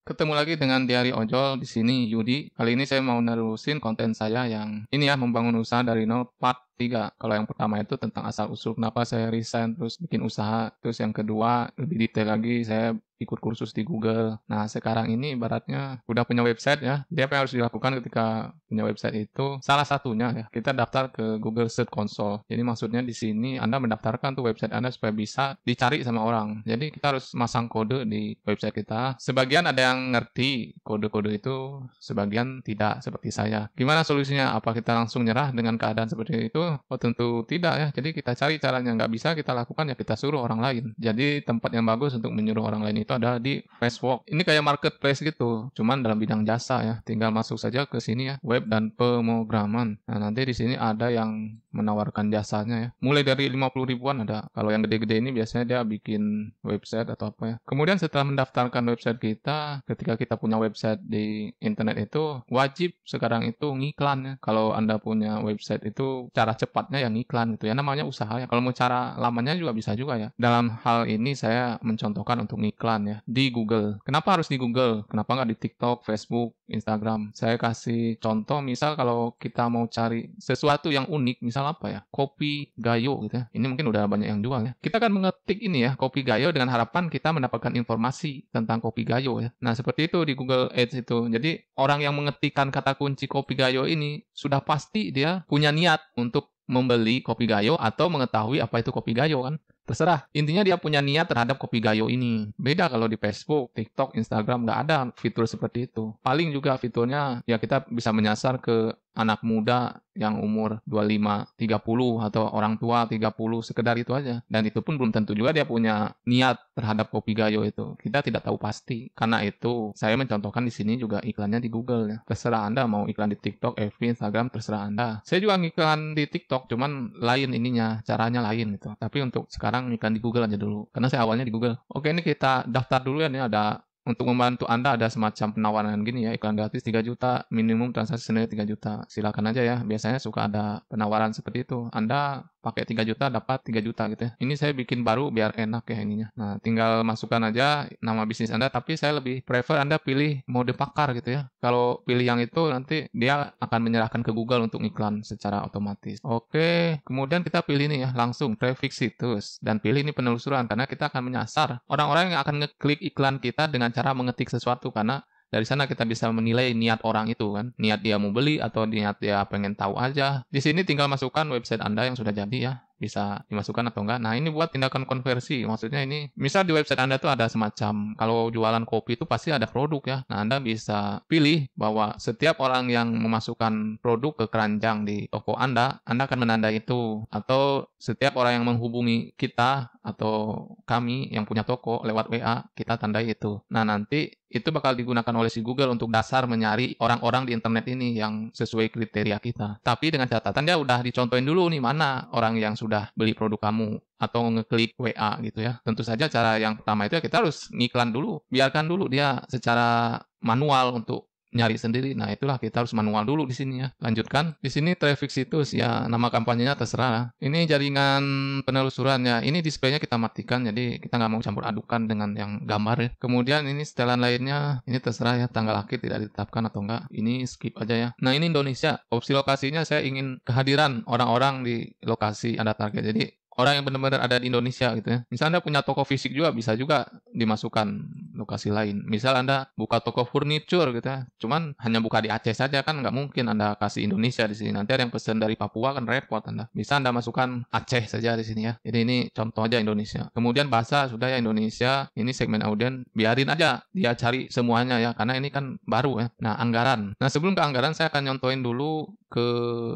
Ketemu lagi dengan Diari Ojol di sini, Yudi. Kali ini saya mau nerusin konten saya yang ini ya, membangun usaha dari nol part 3. Kalau yang pertama itu tentang asal-usul kenapa saya resign terus bikin usaha. Terus yang kedua, lebih detail lagi, saya ikut kursus di Google. Nah, sekarang ini ibaratnya udah punya website ya. Jadi apa yang harus dilakukan ketika punya website itu? Salah satunya ya, kita daftar ke Google Search Console. Jadi maksudnya di sini Anda mendaftarkan tuh website Anda supaya bisa dicari sama orang. Jadi kita harus masang kode di website kita. Sebagian ada yang ngerti kode-kode itu, sebagian tidak seperti saya. Gimana solusinya? Apa kita langsung nyerah dengan keadaan seperti itu? Oh tentu tidak ya. Jadi kita cari caranya. Nggak bisa kita lakukan ya kita suruh orang lain. Jadi tempat yang bagus untuk menyuruh orang lain itu adalah di Facebook. Ini kayak marketplace gitu, cuman dalam bidang jasa ya. Tinggal masuk saja ke sini ya, web dan pemrograman. Nah, nanti di sini ada yang menawarkan jasanya ya. Mulai dari 50 ribuan ada. Kalau yang gede-gede ini biasanya dia bikin website atau apa ya. Kemudian setelah mendaftarkan website kita, ketika kita punya website di internet itu wajib sekarang itu ngiklan ya. Kalau Anda punya website itu cara cepatnya yang ngiklan gitu ya. Namanya usaha ya. Kalau mau cara lamanya juga bisa juga ya. Dalam hal ini saya mencontohkan untuk ngiklan ya di Google. Kenapa harus di Google? Kenapa nggak di TikTok, Facebook, Instagram? Saya kasih contoh, misal kalau kita mau cari sesuatu yang unik, misal apa ya? Kopi Gayo gitu ya. Ini mungkin udah banyak yang jual ya. Kita kan mengetik ini ya, kopi Gayo dengan harapan kita mendapatkan informasi tentang kopi Gayo ya. Nah, seperti itu di Google Ads itu. Jadi, orang yang mengetikkan kata kunci kopi Gayo ini sudah pasti dia punya niat untuk membeli kopi Gayo atau mengetahui apa itu kopi Gayo kan. Terserah. Intinya dia punya niat terhadap kopi Gayo ini. Beda kalau di Facebook, TikTok, Instagram nggak ada fitur seperti itu. Paling juga fiturnya ya kita bisa menyasar ke anak muda yang umur 25, 30 atau orang tua 30, sekedar itu aja. Dan itu pun belum tentu juga dia punya niat terhadap kopi Gayo itu. Kita tidak tahu pasti. Karena itu saya mencontohkan di sini juga iklannya di Google ya. Terserah Anda mau iklan di TikTok, FB, Instagram, terserah Anda. Saya juga ngiklan di TikTok, cuman lain ininya, caranya lain gitu. Tapi untuk sekarang iklan di Google aja dulu. Karena saya awalnya di Google. Oke, ini kita daftar dulu ya. Ini ada untuk membantu Anda ada semacam penawaran gini ya, iklan gratis 3 juta, minimum transaksi senilai 3 juta. Silakan aja ya, biasanya suka ada penawaran seperti itu. Anda pakai 3 juta dapat 3 juta gitu ya. Ini saya bikin baru biar enak ya ininya. Nah, tinggal masukkan aja nama bisnis Anda, tapi saya lebih prefer Anda pilih mode pakar gitu ya. Kalau pilih yang itu nanti dia akan menyerahkan ke Google untuk iklan secara otomatis. Oke, kemudian kita pilih nih ya, langsung traffic situs dan pilih ini penelusuran karena kita akan menyasar orang-orang yang akan ngeklik iklan kita dengan cara mengetik sesuatu karena dari sana kita bisa menilai niat orang itu kan. Niat dia mau beli atau niat dia pengen tahu aja. Di sini tinggal masukkan website Anda yang sudah jadi ya. Bisa dimasukkan atau enggak. Nah, ini buat tindakan konversi. Maksudnya ini, misal di website Anda tuh ada semacam, kalau jualan kopi itu pasti ada produk ya. Nah, Anda bisa pilih bahwa setiap orang yang memasukkan produk ke keranjang di toko Anda akan menandai itu. Atau setiap orang yang menghubungi kita atau kami yang punya toko lewat WA, kita tandai itu. Nah, nanti itu bakal digunakan oleh si Google untuk dasar menyari orang-orang di internet ini yang sesuai kriteria kita. Tapi dengan catatan dia udah dicontohin dulu nih mana orang yang sudah beli produk kamu atau ngeklik WA gitu ya. Tentu saja cara yang pertama itu ya kita harus ngiklan dulu. Biarkan dulu dia secara manual untuk nyari sendiri. Nah, itulah kita harus manual dulu di sini ya. Lanjutkan. Di sini traffic situs ya, nama kampanyenya terserah. Ini jaringan penelusuran ya. Ini displaynya kita matikan jadi kita nggak mau campur adukan dengan yang gambar ya. Kemudian ini setelan lainnya, ini terserah ya, tanggal akhir tidak ditetapkan atau enggak. Ini skip aja ya. Nah, ini Indonesia. Opsi lokasinya saya ingin kehadiran orang-orang di lokasi Anda target. Jadi orang yang benar-benar ada di Indonesia gitu ya. Misal Anda punya toko fisik juga, bisa juga dimasukkan lokasi lain. Misal Anda buka toko furniture gitu ya, cuman hanya buka di Aceh saja kan nggak mungkin Anda kasih Indonesia di sini. Nanti ada yang pesan dari Papua kan repot Anda. Bisa Anda masukkan Aceh saja di sini ya. Jadi ini contoh aja Indonesia. Kemudian bahasa sudah ya Indonesia. Ini segmen audien, biarin aja dia cari semuanya ya, karena ini kan baru ya. Nah, anggaran. Nah, sebelum ke anggaran saya akan nyontoin dulu ke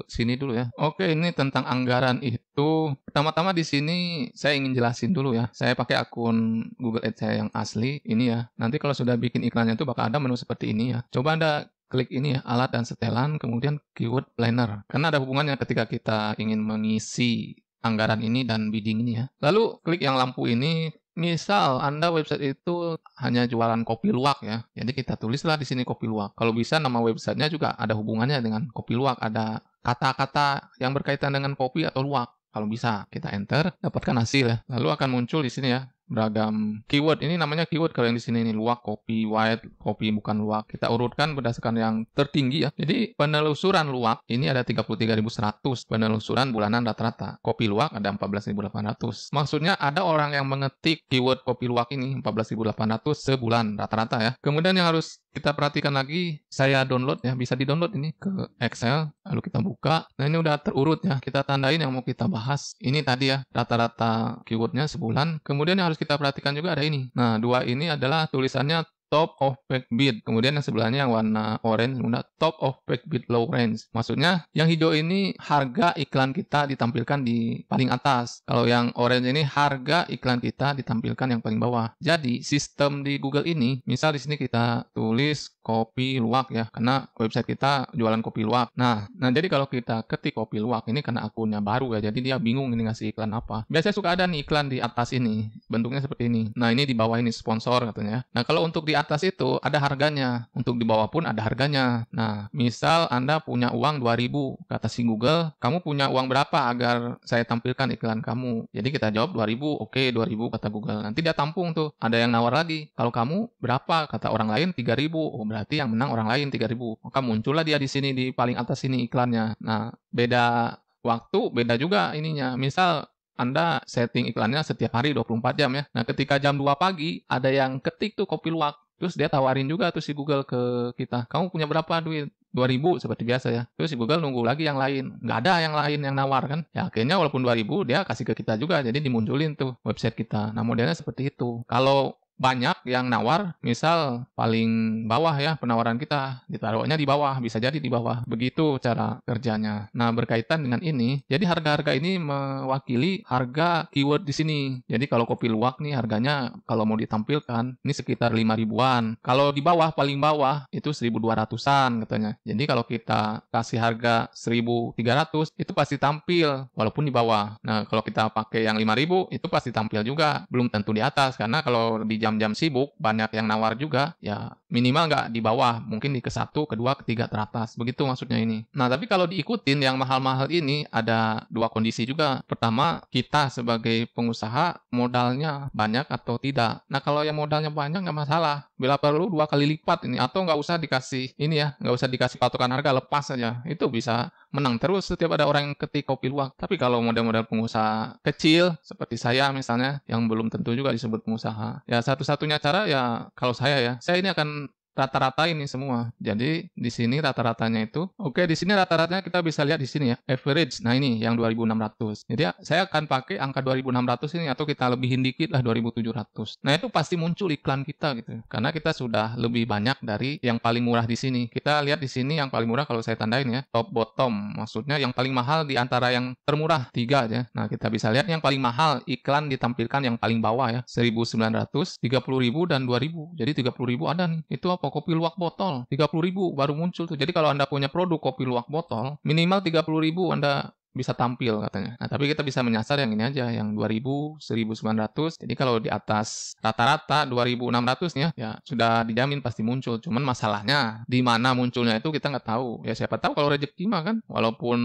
sini dulu ya. Oke, ini tentang anggaran itu. Pertama-tama di sini saya ingin jelasin dulu ya. Saya pakai akun Google Ads saya yang asli ini ya. Nanti kalau sudah bikin iklannya itu bakal ada menu seperti ini ya. Coba Anda klik ini ya, alat dan setelan, kemudian keyword planner. Karena ada hubungannya ketika kita ingin mengisi anggaran ini dan bidding ini ya. Lalu klik yang lampu ini. Misal Anda website itu hanya jualan kopi luwak ya. Jadi kita tulislah di sini kopi luwak. Kalau bisa nama websitenya juga ada hubungannya dengan kopi luwak. Ada kata-kata yang berkaitan dengan kopi atau luwak. Kalau bisa kita enter, dapatkan hasil ya. Lalu akan muncul di sini ya. beragam keyword. Ini namanya keyword kalau yang di sini nih, luwak, kopi, white, kopi bukan luwak. Kita urutkan berdasarkan yang tertinggi ya. Jadi penelusuran luwak ini ada 33.100, penelusuran bulanan rata-rata. Kopi luwak ada 14.800. Maksudnya ada orang yang mengetik keyword kopi luwak ini 14.800 sebulan rata-rata ya. Kemudian yang harus kita perhatikan lagi, saya download ya, bisa di-download ini ke Excel, lalu kita buka. Nah, ini udah terurut ya, kita tandain yang mau kita bahas. Ini tadi ya, rata-rata keywordnya sebulan. Kemudian yang harus kita perhatikan juga ada ini. Nah, dua ini adalah tulisannya top of page bid. Kemudian yang sebelahnya yang warna orange, top of page bid low range. Maksudnya yang hijau ini harga iklan kita ditampilkan di paling atas. Kalau yang orange ini harga iklan kita ditampilkan yang paling bawah. Jadi sistem di Google ini, misal di sini kita tulis kopi luwak ya, karena website kita jualan kopi luwak. Nah jadi kalau kita ketik kopi luwak ini karena akunnya baru ya, jadi dia bingung ini ngasih iklan apa. Biasanya suka ada nih iklan di atas ini, bentuknya seperti ini. Nah ini di bawah ini sponsor katanya. Nah kalau untuk di atas itu ada harganya, untuk di bawah pun ada harganya. Nah misal Anda punya uang 2.000, kata si Google, kamu punya uang berapa agar saya tampilkan iklan kamu? Jadi kita jawab 2.000, oke 2.000 kata Google. Nanti dia tampung tuh, ada yang nawar lagi, kalau kamu berapa? Kata orang lain 3.000, oh berarti yang menang orang lain 3.000. Maka muncullah dia di sini di paling atas ini iklannya. Nah beda waktu, beda juga ininya. Misal Anda setting iklannya setiap hari 24 jam ya. Nah ketika jam 2 pagi ada yang ketik tuh kopi luwak, terus dia tawarin juga tuh si Google ke kita, kamu punya berapa duit? 2.000 seperti biasa ya. Terus si Google nunggu lagi yang lain. Nggak ada yang lain yang nawar kan. Ya akhirnya walaupun 2.000 dia kasih ke kita juga. Jadi dimunculin tuh website kita. Nah modelnya seperti itu. Kalau banyak yang nawar, misal paling bawah ya penawaran kita, ditaruhnya di bawah, bisa jadi di bawah. Begitu cara kerjanya. Nah berkaitan dengan ini, jadi harga-harga ini mewakili harga keyword di sini. Jadi kalau kopi luwak nih harganya kalau mau ditampilkan ini sekitar 5.000-an. Kalau di bawah, paling bawah itu 1.200-an katanya. Jadi kalau kita kasih harga 1.300 itu pasti tampil walaupun di bawah. Nah kalau kita pakai yang 5.000 itu pasti tampil juga, belum tentu di atas, karena kalau di jam-jam sibuk banyak yang nawar juga ya, minimal nggak di bawah, mungkin di ke-1, ke-2, ke-3 teratas, begitu maksudnya ini. Nah tapi kalau diikutin yang mahal-mahal ini ada dua kondisi juga. Pertama, kita sebagai pengusaha modalnya banyak atau tidak. Nah kalau yang modalnya banyak nggak masalah, bila perlu 2 kali lipat ini, atau nggak usah dikasih ini ya, nggak usah dikasih patokan harga, lepas saja, itu bisa menang terus setiap ada orang yang ketik kopi luwak. Tapi kalau model-model pengusaha kecil seperti saya misalnya, yang belum tentu juga disebut pengusaha, ya satu-satunya cara ya kalau saya ini akan rata-rata ini semua. Jadi di sini rata-ratanya itu, oke di sini rata-ratanya kita bisa lihat di sini ya, average. Nah ini yang 2.600. Jadi saya akan pakai angka 2.600 ini, atau kita lebihin dikit lah 2.700. Nah itu pasti muncul iklan kita gitu. Karena kita sudah lebih banyak dari yang paling murah di sini. Kita lihat di sini yang paling murah kalau saya tandain ya, top bottom. Maksudnya yang paling mahal di antara yang termurah, 3 aja. Nah kita bisa lihat yang paling mahal iklan ditampilkan yang paling bawah ya, 1.900, 30.000 dan 2.000. Jadi 30.000 ada nih. Itu apa? Kopi luwak botol 30.000 baru muncul tuh. Jadi kalau Anda punya produk kopi luwak botol, minimal 30.000 Anda bisa tampil katanya. Nah, tapi kita bisa menyasar yang ini aja, yang 2.000, 1.900. Jadi kalau di atas rata-rata 2.600 nya, ya sudah dijamin pasti muncul. Cuman masalahnya di mana munculnya itu kita nggak tahu. Ya siapa tahu kalau rezeki mah kan, walaupun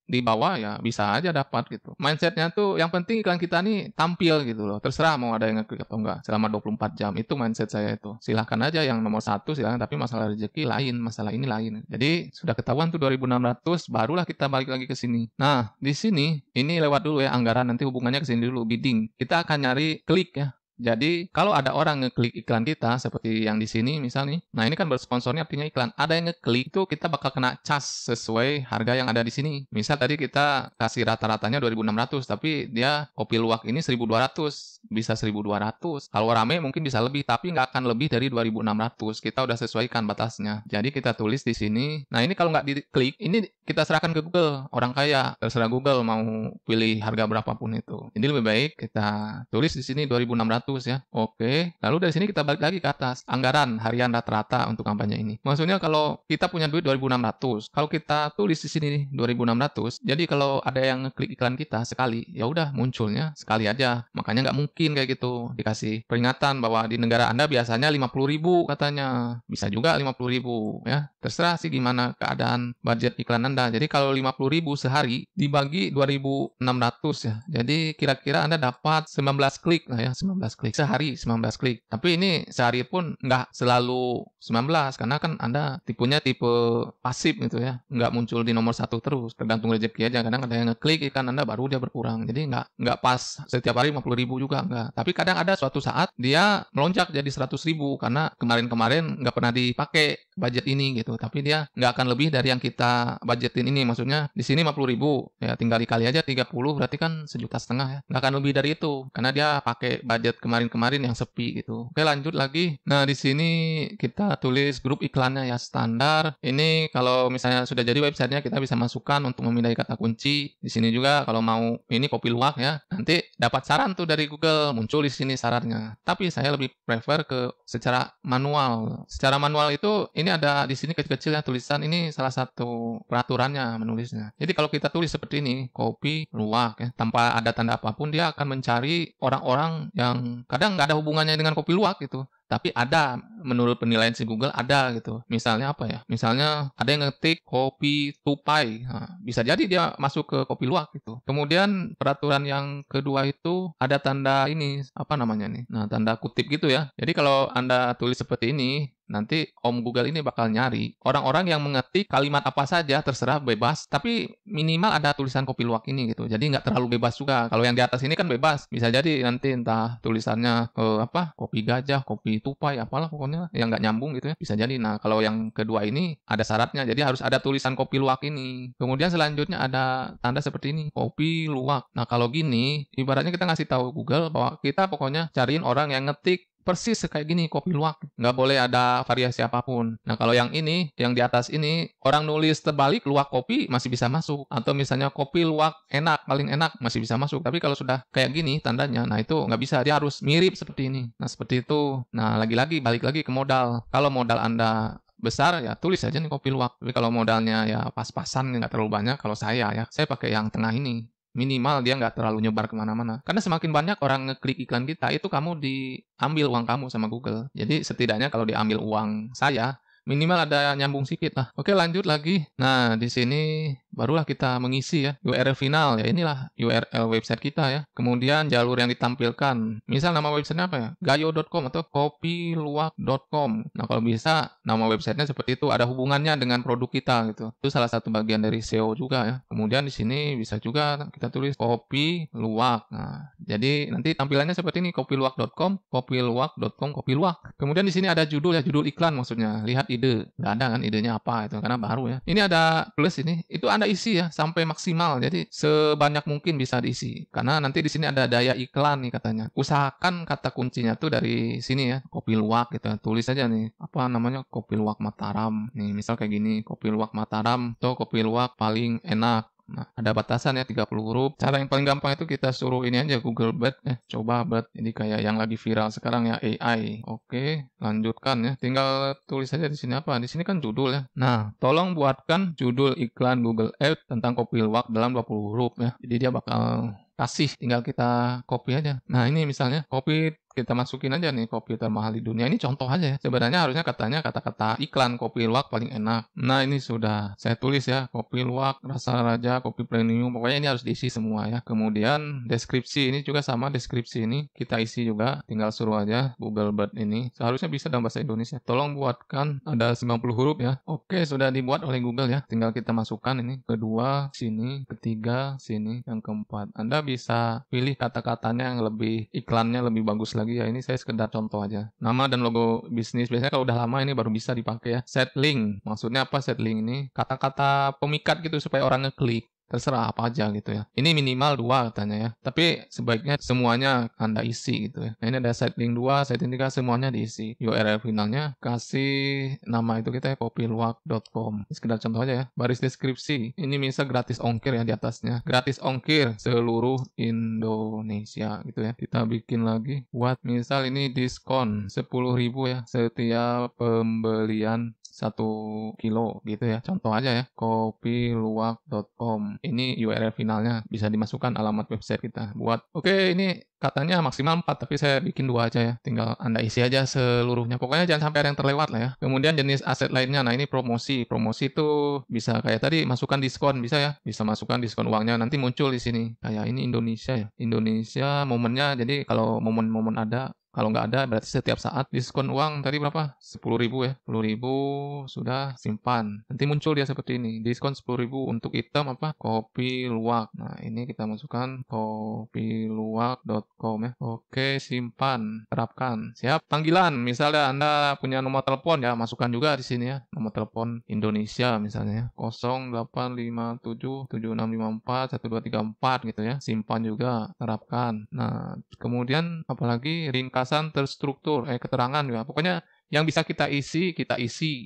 di bawah ya bisa aja dapat gitu. Mindsetnya tuh yang penting iklan kita nih tampil gitu loh. Terserah mau ada yang ngeklik atau enggak selama 24 jam. Itu mindset saya itu. Silahkan aja yang nomor 1 silahkan, tapi masalah rezeki lain, masalah ini lain. Jadi sudah ketahuan tuh 2.600, barulah kita balik lagi ke sini. Nah di sini ini lewat dulu ya anggaran, nanti hubungannya ke sini dulu, bidding. Kita akan nyari klik ya. Jadi kalau ada orang ngeklik iklan kita seperti yang di sini misalnya, nah ini kan bersponsornya artinya iklan. Ada yang ngeklik itu kita bakal kena cas sesuai harga yang ada di sini. Misal tadi kita kasih rata-ratanya 2.600, tapi dia kopi luwak ini 1.200, bisa 1.200. Kalau rame mungkin bisa lebih, tapi nggak akan lebih dari 2.600. Kita udah sesuaikan batasnya. Jadi kita tulis di sini. Nah ini kalau nggak diklik, ini kita serahkan ke Google. Orang kaya, terserah Google mau pilih harga berapapun itu. Jadi lebih baik kita tulis di sini 2.600 ya. Oke. Lalu dari sini kita balik lagi ke atas. Anggaran harian rata-rata untuk kampanye ini. Maksudnya kalau kita punya duit 2.600, kalau kita tulis di sini nih 2.600, jadi kalau ada yang ngeklik iklan kita sekali, ya udah munculnya sekali aja. Makanya nggak mungkin kayak gitu. Dikasih peringatan bahwa di negara Anda biasanya 50.000 katanya. Bisa juga 50.000 ya. Terserah sih gimana keadaan budget iklan Anda. Anda. Jadi kalau 50.000 sehari dibagi 2.600 ya. Jadi kira-kira Anda dapat 19 klik lah ya, 19 klik. Sehari 19 klik. Tapi ini sehari pun nggak selalu 19 karena kan Anda tipenya tipe pasif gitu ya. Nggak muncul di nomor satu terus. Tergantung rezeki aja. Kadang ada yang ngeklik ikan Anda baru dia berkurang. Jadi nggak pas setiap hari 50.000 juga nggak. Tapi kadang ada suatu saat dia melonjak jadi 100.000 karena kemarin-kemarin nggak pernah dipakai budget ini gitu. Tapi dia nggak akan lebih dari yang kita budgetin ini. Maksudnya di sini 50.000 ya tinggal dikali aja 30 berarti kan 1,5 juta ya. Nggak akan lebih dari itu karena dia pakai budget kemarin-kemarin yang sepi gitu. Oke, lanjut lagi. Nah, di sini kita tulis grup iklannya ya standar. Ini kalau misalnya sudah jadi websitenya kita bisa masukkan untuk memindai kata kunci. Di sini juga kalau mau ini kopi luwak ya. Nanti dapat saran tuh dari Google, muncul di sini sarannya. Tapi saya lebih prefer ke secara manual. Secara manual itu ini ada di sini kecil-kecil ya tulisan, ini salah satu peraturannya menulisnya. Jadi kalau kita tulis seperti ini, kopi luwak ya, tanpa ada tanda apapun dia akan mencari orang-orang yang kadang nggak ada hubungannya dengan kopi luwak gitu. Tapi ada, menurut penilaian si Google ada gitu. Misalnya apa ya? Misalnya ada yang ngetik kopi tupai. Nah, bisa jadi dia masuk ke kopi luwak gitu. Kemudian peraturan yang kedua itu ada tanda ini, apa namanya nih? Nah, tanda kutip gitu ya. Jadi kalau Anda tulis seperti ini, nanti Om Google ini bakal nyari orang-orang yang mengetik kalimat apa saja, terserah bebas, tapi minimal ada tulisan kopi luwak ini gitu. Jadi nggak terlalu bebas juga. Kalau yang di atas ini kan bebas. Bisa jadi nanti entah tulisannya apa, kopi gajah, kopi tupai, apalah pokoknya yang nggak nyambung gitu ya. Bisa jadi. Nah, kalau yang kedua ini ada syaratnya. Jadi harus ada tulisan kopi luwak ini. Kemudian selanjutnya ada tanda seperti ini, kopi luwak. Nah, kalau gini, ibaratnya kita ngasih tahu Google bahwa kita pokoknya cariin orang yang ngetik persis kayak gini, kopi luwak. Nggak boleh ada variasi apapun. Nah, kalau yang ini, yang di atas ini, orang nulis terbalik, luwak kopi masih bisa masuk. Atau misalnya kopi luwak enak, paling enak, masih bisa masuk. Tapi kalau sudah kayak gini tandanya, nah itu nggak bisa. Dia harus mirip seperti ini. Nah, seperti itu. Nah, lagi-lagi, balik lagi ke modal. Kalau modal Anda besar, ya tulis aja nih kopi luwak. Tapi kalau modalnya ya pas-pasan, nggak terlalu banyak, kalau saya pakai yang tengah ini. Minimal dia nggak terlalu nyebar kemana-mana. Karena semakin banyak orang ngeklik iklan kita, itu kamu diambil uang kamu sama Google. Jadi setidaknya kalau diambil uang saya, minimal ada nyambung sedikit lah. Oke, lanjut lagi. Nah, di sini barulah kita mengisi ya URL final. Ya inilah URL website kita ya. Kemudian jalur yang ditampilkan. Misal nama websitenya apa ya? Gayo.com atau kopiluwak.com. Nah, kalau bisa nama websitenya seperti itu, ada hubungannya dengan produk kita gitu. Itu salah satu bagian dari SEO juga ya. Kemudian di sini bisa juga kita tulis kopi luwak. Nah, jadi nanti tampilannya seperti ini, kopiluwak.com, kopiluwak.com, kopiluwak. Kemudian di sini ada judul ya, judul iklan maksudnya. Lihat ide. Nggak ada kan idenya apa itu karena baru ya. Ini ada plus ini. Itu Anda isi ya sampai maksimal. Jadi sebanyak mungkin bisa diisi. Karena nanti di sini ada daya iklan nih katanya. Usahakan kata kuncinya tuh dari sini ya, kopi luwak gitu. Tulis aja nih, apa namanya, kopi luwak Mataram. Nih, misal kayak gini, kopi luwak Mataram atau kopi luwak paling enak. Nah, ada batasan ya 30 huruf. Cara yang paling gampang itu kita suruh ini aja Google Bard. Coba Bard. Jadi kayak yang lagi viral sekarang ya, AI. Oke, lanjutkan ya. Tinggal tulis aja di sini apa? Di sini kan judul ya. Nah, tolong buatkan judul iklan Google Ads tentang kopi luwak dalam 20 huruf ya. Jadi dia bakal kasih, tinggal kita copy aja. Nah, ini misalnya kopi, kita masukin aja nih kopi termahal di dunia. Ini contoh aja ya. Sebenarnya harusnya katanya kata-kata iklan kopi luwak paling enak. Nah, ini sudah saya tulis ya, kopi luwak, rasa raja, kopi premium. Pokoknya ini harus diisi semua ya. Kemudian deskripsi ini juga sama, deskripsi ini kita isi juga. Tinggal suruh aja Google Bard ini. Seharusnya bisa dalam bahasa Indonesia. Tolong buatkan, ada 90 huruf ya. Oke, sudah dibuat oleh Google ya. Tinggal kita masukkan ini. Kedua, sini. Ketiga, sini. Yang keempat. Anda bisa pilih kata-katanya yang lebih, iklannya lebih bagus lagi ya. Ini saya sekedar contoh aja. Nama dan logo bisnis biasanya kalau udah lama ini baru bisa dipakai ya. Set link, maksudnya apa set link ini? Kata-kata pemikat gitu supaya orang ngeklik. Terserah apa aja gitu ya. Ini minimal 2 katanya ya. Tapi sebaiknya semuanya Anda isi gitu ya. Nah, ini ada set link 2, set link 3, semuanya diisi. URL finalnya kasih nama itu kita ya, kopiluwak.com. Ini sekedar contoh aja ya. Baris deskripsi. Ini misal gratis ongkir ya di atasnya. Gratis ongkir seluruh Indonesia gitu ya. Kita bikin lagi buat misal ini diskon 10.000 ya setiap pembelian 1 kilo gitu ya. Contoh aja ya, kopiluwak.com. Ini URL finalnya, bisa dimasukkan alamat website kita buat. Oke, ini katanya maksimal 4, tapi saya bikin 2 aja ya. Tinggal Anda isi aja seluruhnya. Pokoknya jangan sampai ada yang terlewat lah ya. Kemudian jenis aset lainnya, nah ini promosi. Promosi itu bisa kayak tadi masukkan diskon, bisa ya. Bisa masukkan diskon uangnya, nanti muncul di sini. Kayak ini Indonesia ya. Indonesia momennya, jadi kalau momen-momen ada, kalau nggak ada berarti setiap saat diskon uang tadi berapa? 10.000 ya. 10.000 sudah simpan. Nanti muncul dia seperti ini. Diskon 10.000 untuk item apa? Kopi luwak. Nah, ini kita masukkan kopiluwak.com ya. Oke, simpan, terapkan. Siap. Panggilan, misalnya Anda punya nomor telepon ya, masukkan juga di sini ya. Nomor telepon Indonesia misalnya ya. 085776541234 gitu ya. Simpan juga, terapkan. Nah, kemudian apalagi ringkasan terstruktur, keterangan ya. Pokoknya yang bisa kita isi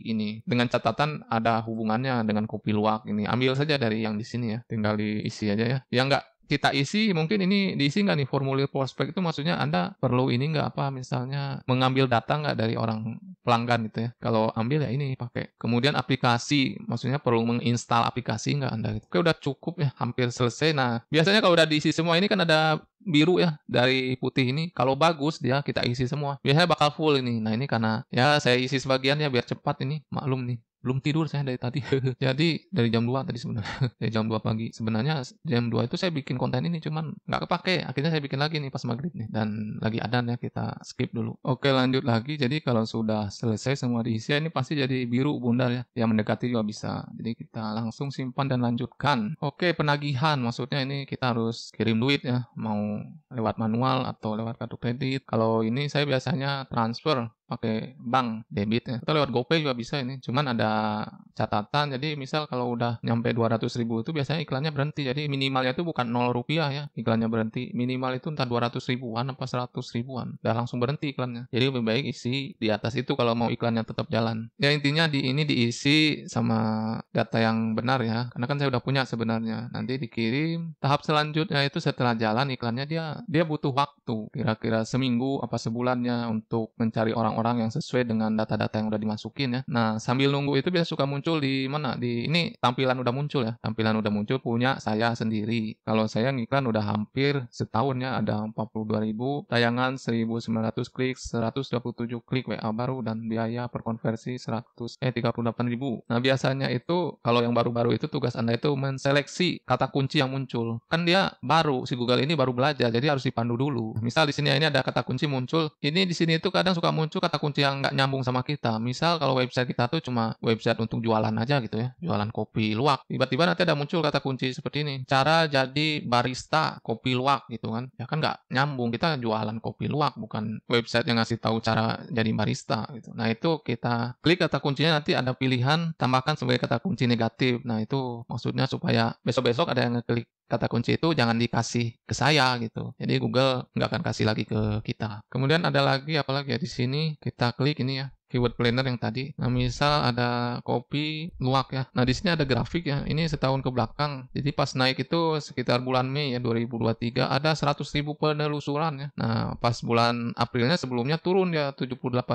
ini dengan catatan ada hubungannya dengan kopi luwak ini. Ambil saja dari yang di sini ya, tinggal diisi aja ya. Yang nggak kita isi, mungkin ini diisi nggak nih formulir prospek itu, maksudnya Anda perlu ini nggak apa, misalnya mengambil data nggak dari orang pelanggan gitu ya. Kalau ambil ya ini pakai. Kemudian aplikasi, maksudnya perlu menginstal aplikasi nggak Anda gitu. Oke, udah cukup ya, hampir selesai. Nah, biasanya kalau udah diisi semua ini kan ada biru ya dari putih ini. Kalau bagus dia kita isi semua. Biasanya bakal full ini. Nah, ini karena ya saya isi sebagian ya biar cepat ini. Maklum nih. Belum tidur saya dari tadi. Jadi dari jam 2 tadi sebenarnya. Dari jam 2 pagi. Sebenarnya jam 2 itu saya bikin konten ini cuman nggak kepake. Akhirnya saya bikin lagi nih pas maghrib nih. Dan lagi adzan ya, kita skip dulu. Oke, lanjut lagi. Jadi kalau sudah selesai semua diisi, ini pasti jadi biru bundar ya. Yang mendekati juga bisa. Jadi kita langsung simpan dan lanjutkan. Oke, penagihan. Maksudnya ini kita harus kirim duit ya. Mau lewat manual atau lewat kartu kredit. Kalau ini saya biasanya transfer pakai bank debit ya. Atau lewat GoPay juga bisa ini. Cuman ada catatan. Jadi misal kalau udah nyampe 200.000 itu biasanya iklannya berhenti. Jadi minimalnya itu bukan 0 rupiah ya. Iklannya berhenti. Minimal itu entah 200 ribuan apa 100 ribuan. Udah langsung berhenti iklannya. Jadi lebih baik isi di atas itu kalau mau iklannya tetap jalan. Ya intinya ini diisi sama data yang benar ya. Karena kan saya udah punya sebenarnya. Nanti dikirim. Tahap selanjutnya itu setelah jalan iklannya, dia butuh waktu. Kira-kira seminggu apa sebulannya untuk mencari orang-orang yang sesuai dengan data-data yang udah dimasukin ya. Nah, sambil nunggu itu biasa suka muncul di mana? Di ini tampilan udah muncul ya. Tampilan udah muncul punya saya sendiri. Kalau saya ngiklan udah hampir setahun ya, ada 42.000 tayangan, 1.900 klik, 127 klik WA baru, dan biaya per konversi 38.000. Nah, biasanya itu kalau yang baru-baru itu tugas Anda itu menseleksi kata kunci yang muncul. Kan dia baru, si Google ini baru belajar, jadi harus dipandu dulu. Misal di sini ini ada kata kunci muncul. Ini di sini itu kadang suka muncul kata kunci yang nggak nyambung sama kita. Misal kalau website kita tuh cuma website untuk jualan aja gitu ya, jualan kopi luwak. Tiba-tiba nanti ada muncul kata kunci seperti ini, cara jadi barista kopi luwak gitu kan. Ya kan nggak nyambung, kita jualan kopi luwak, bukan website yang ngasih tahu cara jadi barista gitu. Nah, itu kita klik kata kuncinya, nanti ada pilihan tambahkan sebagai kata kunci negatif. Nah, itu maksudnya supaya besok-besok ada yang ngeklik kata kunci itu jangan dikasih ke saya gitu. Jadi Google nggak akan kasih lagi ke kita. Kemudian ada lagi apalagi ya di sini, kita klik ini ya, keyword planner yang tadi. Nah, misal ada kopi luwak ya. Nah, di sini ada grafik ya. Ini setahun ke belakang. Jadi pas naik itu sekitar bulan Mei ya 2023 ada 100.000 penelusuran ya. Nah, pas bulan Aprilnya sebelumnya turun ya 78.000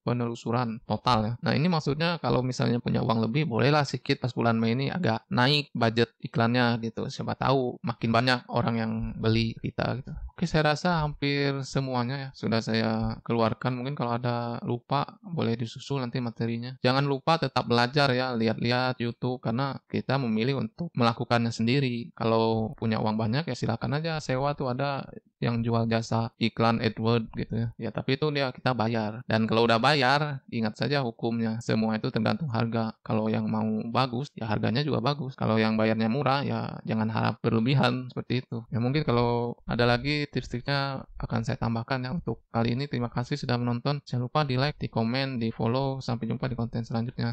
penelusuran total ya. Nah, ini maksudnya kalau misalnya punya uang lebih, bolehlah sedikit pas bulan Mei ini agak naik budget iklannya gitu. Siapa tahu makin banyak orang yang beli kita gitu. Oke, saya rasa hampir semuanya ya sudah saya keluarkan. Mungkin kalau ada lupa boleh disusul nanti materinya. Jangan lupa tetap belajar ya, lihat-lihat YouTube, karena kita memilih untuk melakukannya sendiri. Kalau punya uang banyak ya silakan aja sewa, tuh ada yang jual jasa iklan AdWords gitu ya. Ya tapi itu dia kita bayar. Dan kalau udah bayar, ingat saja hukumnya. Semua itu tergantung harga. Kalau yang mau bagus, ya harganya juga bagus. Kalau yang bayarnya murah, ya jangan harap berlebihan seperti itu. Ya mungkin kalau ada lagi tips-tipsnya akan saya tambahkan ya untuk kali ini. Terima kasih sudah menonton. Jangan lupa di like, di komen, di follow. Sampai jumpa di konten selanjutnya.